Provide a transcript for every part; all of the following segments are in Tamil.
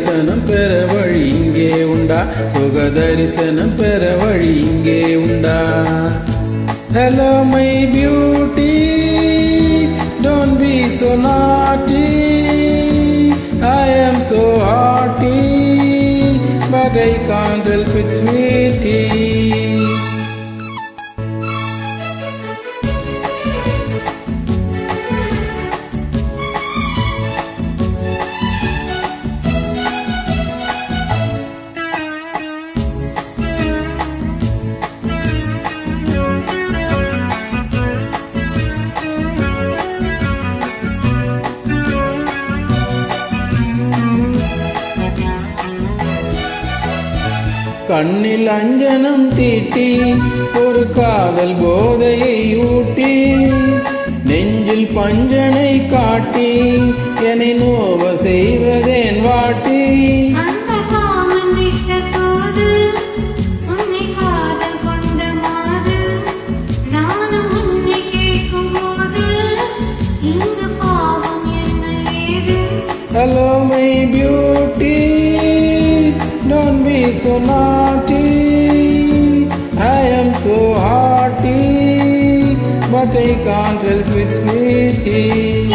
தரிசனம் பெற வழி இங்கே உண்டா சுக தரிசனம் பெற வழி இங்கே உண்டா Hello my beauty, don't be so naughty. I am so hearty, but I can't help it, sweetie. கண்ணில் அஞ்சனம் தீட்டி ஒரு காதல் போதையை ஊட்டி நெஞ்சில் பஞ்சனை காட்டி என்னை நோவ செய்வதேன் வாட்டி Hello my beauty, don't be so naughty. I am so hearty, but I can't help it, sweetie.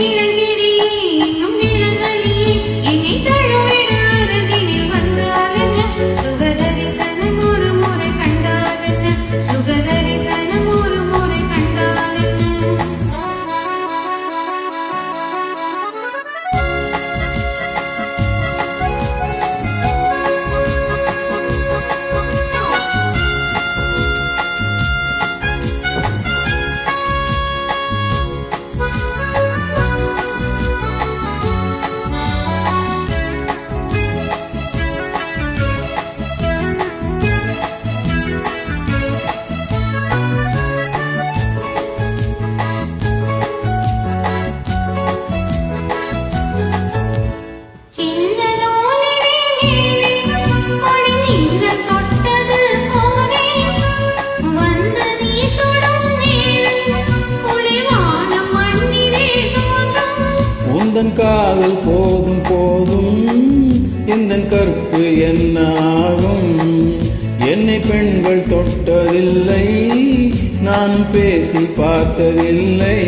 உந்தன் காதல் போதும் போதும் எந்தன் கற்பு என்ன ஆகும் என்னை பெண்கள் தொட்டதில்லை நானும் பேசி பார்த்ததில்லை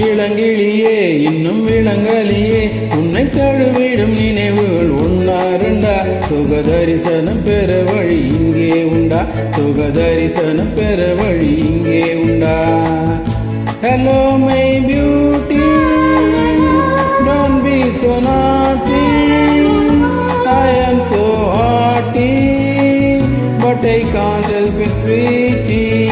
இளங்கிளியே இன்னும் இளங்கலியே உன்னை தழுவிடும் நினைவுகள் ஒன்னா ரெண்டா சுக தரிசனம் பெற வழி இங்கே உண்டா சுக தரிசனம் பெற வழி இங்கே உண்டா Hello my beauty, don't be so naughty. I am so hearty, but I can't help it, sweetie.